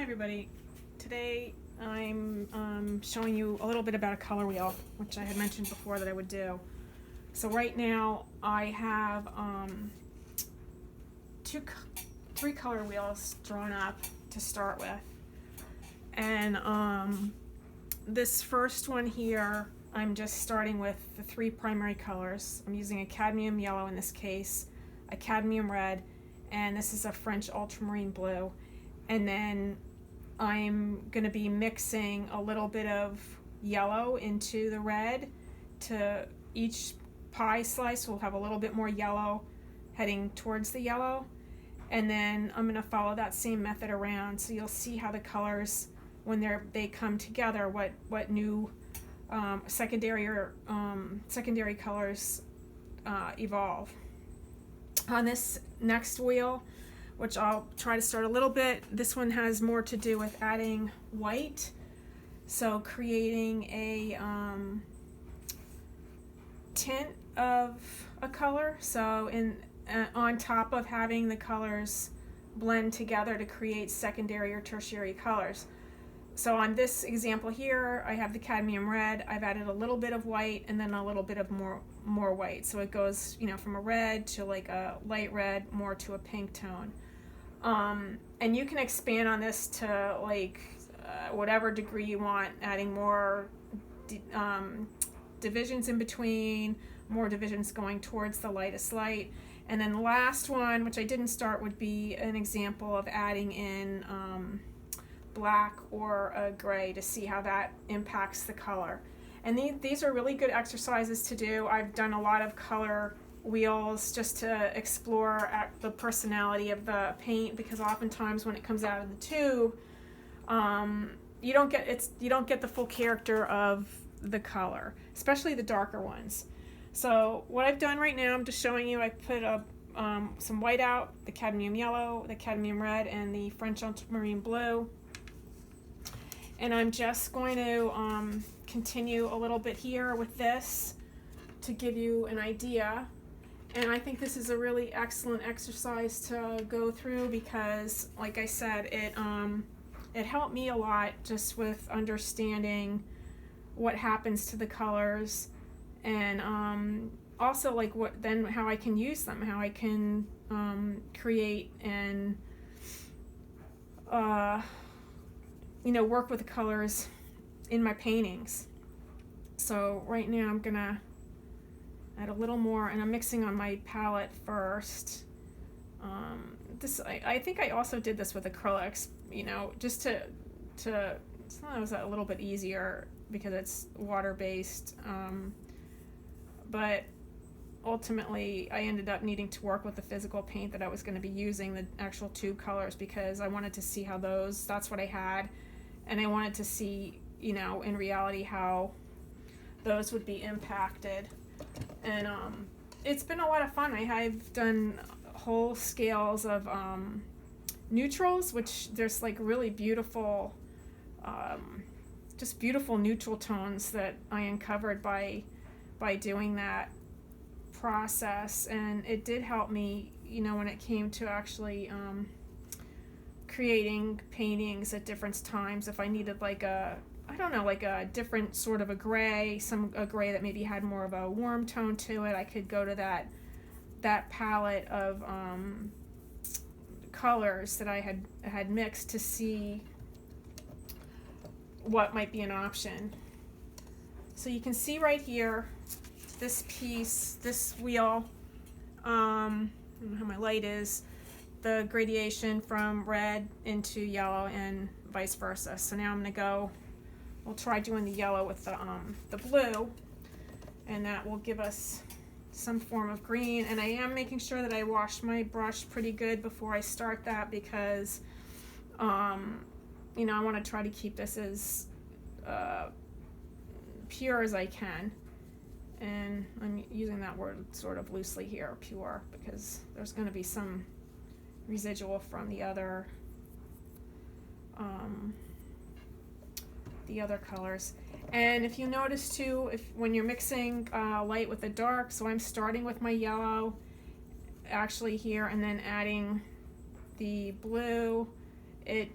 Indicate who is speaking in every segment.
Speaker 1: everybody. Today I'm showing you a little bit about a color wheel, which I had mentioned before that I would do. So right now I have three color wheels drawn up to start with, and this first one here I'm just starting with the three primary colors. I'm using a cadmium yellow in this case, a cadmium red, and this is a French ultramarine blue. And then I'm going to be mixing a little bit of yellow into the red. To each pie slice will have a little bit more yellow heading towards the yellow. And then I'm going to follow that same method around, so you'll see how the colors, when they come together, what new secondary colors evolve. On this next wheel, which I'll try to start a little bit, this one has more to do with adding white, so creating a tint of a color, so on top of having the colors blend together to create secondary or tertiary colors. So on this example here, I have the cadmium red. I've added a little bit of white and then a little bit of more white. So it goes, from a red to like a light red, more to a pink tone. And you can expand on this to whatever degree you want, adding more divisions in between, more divisions going towards the lightest light. And then the last one, which I didn't start, would be an example of adding in black or a gray to see how that impacts the color. And these are really good exercises to do. I've done a lot of color wheels just to explore the personality of the paint, because oftentimes when it comes out of the tube, you don't get the full character of the color, especially the darker ones. So what I've done right now, I'm just showing you. I put some white out, the cadmium yellow, the cadmium red, and the French ultramarine blue. And I'm just going to continue a little bit here with this to give you an idea. And I think this is a really excellent exercise to go through because, like I said, it helped me a lot just with understanding what happens to the colors, and also how I can use them, how I can create and work with the colors in my paintings. So right now I'm gonna add a little more, and I'm mixing on my palette first. I think I also did this with acrylics, just to so that it was a little bit easier because it's water-based. But ultimately I ended up needing to work with the physical paint that I was going to be using, the actual tube colors, because I wanted to see how that's what I had, and I wanted to see, in reality how those would be impacted. And it's been a lot of fun. I've done whole scales of neutrals, which there's really beautiful, just beautiful neutral tones that I uncovered by doing that process. And it did help me, when it came to actually creating paintings at different times. If I needed a different sort of a gray that maybe had more of a warm tone to it, I could go to that palette of colors that I had mixed to see what might be an option. So you can see right here, this piece, this wheel, I don't know how my light is, the gradation from red into yellow and vice versa. So now I'm gonna we'll try doing the yellow with the blue, and that will give us some form of green. And I am making sure that I wash my brush pretty good before I start that, because I want to try to keep this as pure as I can. And I'm using that word sort of loosely here, pure, because there's going to be some residual from the other colors. And if you notice too, when you're mixing light with the dark, so I'm starting with my yellow actually here and then adding the blue, it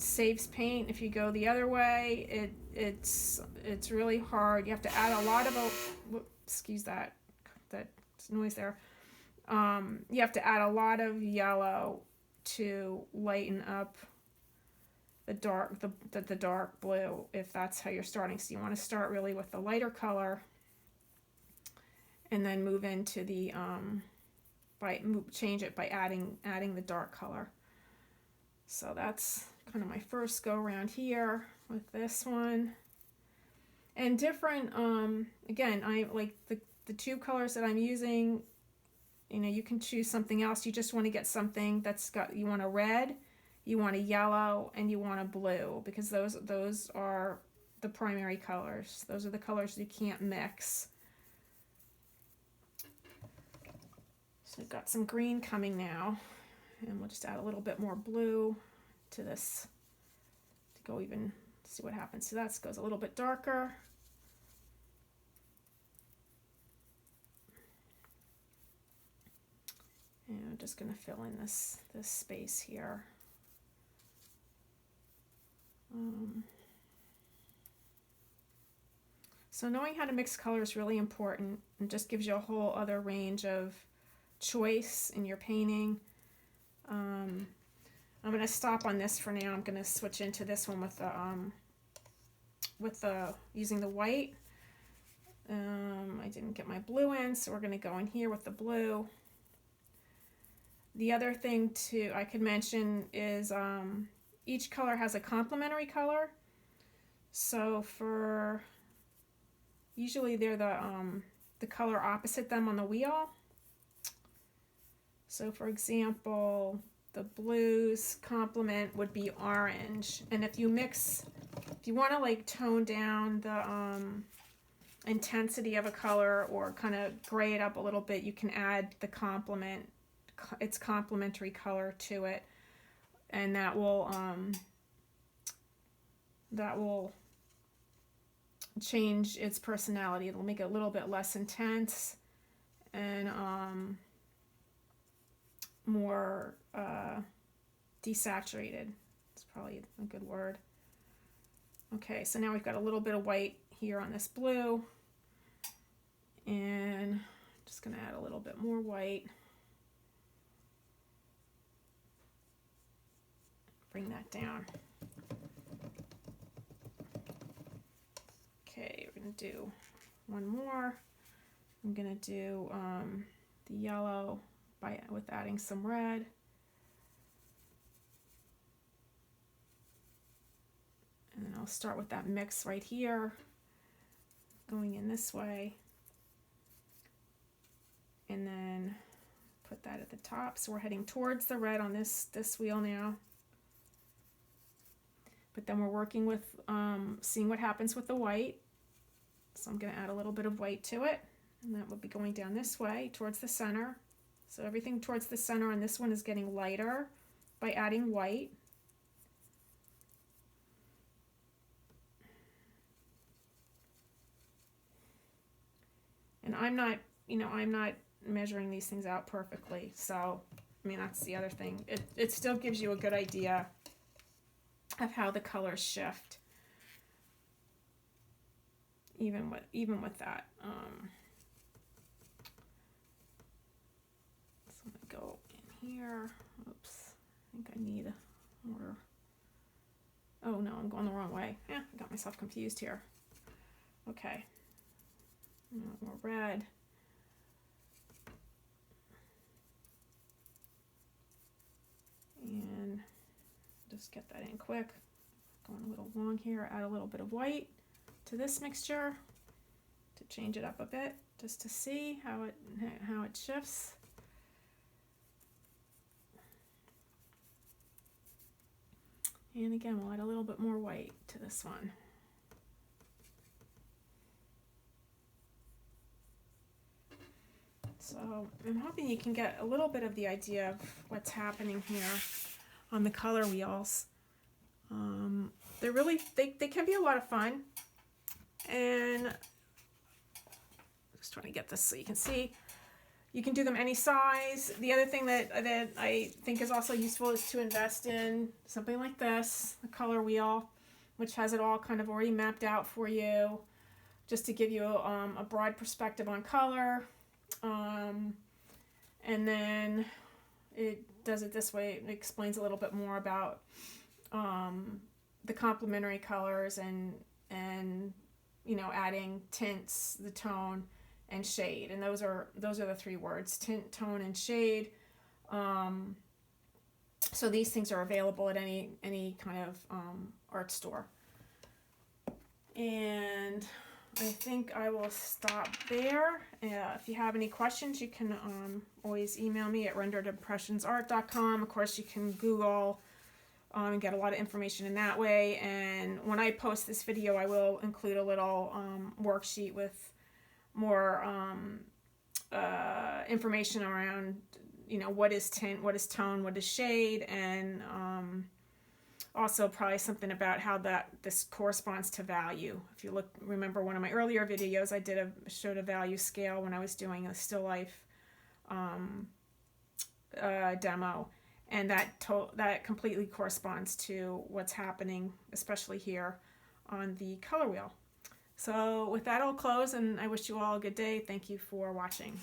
Speaker 1: saves paint. If you go the other way, it's really hard. You have to add a lot of excuse that noise there. You have to add a lot of yellow to lighten up the dark blue if that's how you're starting. So you want to start really with the lighter color and then move into the change it by adding the dark color. So that's kind of my first go around here with this one. And different, again, I like the tube colors that I'm using. You know, you can choose something else. You just want to get something that's got, you want a red, you want a yellow, and you want a blue, because those are the primary colors. Those are the colors you can't mix. So we've got some green coming now, and we'll just add a little bit more blue to this to go even, see what happens. So that goes a little bit darker. And I'm just going to fill in this space here. So knowing how to mix color is really important, and just gives you a whole other range of choice in your painting. I'm going to stop on this for now. I'm going to switch into this one with the using the white. I didn't get my blue in, so we're going to go in here with the blue. The other thing I could mention is each color has a complementary color. So usually they're the color opposite them on the wheel. So for example, the blues complement would be orange. And if you want to like tone down the intensity of a color or kind of gray it up a little bit, you can add its complementary color to it, and that will change its personality. It'll make it a little bit less intense and more desaturated. It's probably a good word. Okay, so now we've got a little bit of white here on this blue, and I'm just going to add a little bit more white. Bring that down. Okay, we're going to do one more. I'm going to do the yellow with adding some red. And then I'll start with that mix right here, going in this way. And then put that at the top. So we're heading towards the red on this wheel now. But then we're working with seeing what happens with the white. So I'm going to add a little bit of white to it, and that will be going down this way towards the center. So everything towards the center on this one is getting lighter by adding white. And I'm not measuring these things out perfectly. So, I mean, that's the other thing. It still gives you a good idea of how the colors shift, even with that. So I'm gonna go in here. Oops, I think I need more. Oh no, I'm going the wrong way. I got myself confused here. Okay, more red. And just get that in quick. Going a little long here, add a little bit of white to this mixture to change it up a bit, just to see how it shifts. And again, we'll add a little bit more white to this one. So I'm hoping you can get a little bit of the idea of what's happening here on the color wheels. They can be a lot of fun, and just trying to get this so you can see. You can do them any size. The other thing that I think is also useful is to invest in something like this, the color wheel, which has it all kind of already mapped out for you, just to give you a broad perspective on color. And then it does it this way. It explains a little bit more about the complementary colors and you know, adding tints, the tone, and shade. And those are the three words: tint, tone, and shade. So these things are available at any kind of art store. And I think I will stop there. If you have any questions, you can always email me at renderedimpressionsart.com. Of course, you can Google and get a lot of information in that way. And when I post this video, I will include a little worksheet with more information around, you know, what is tint, what is tone, what is shade, and also probably something about how this corresponds to value. If you remember one of my earlier videos, I showed a value scale when I was doing a still life demo, and that completely corresponds to what's happening, especially here on the color wheel. So with that, I'll close, and I wish you all a good day. Thank you for watching.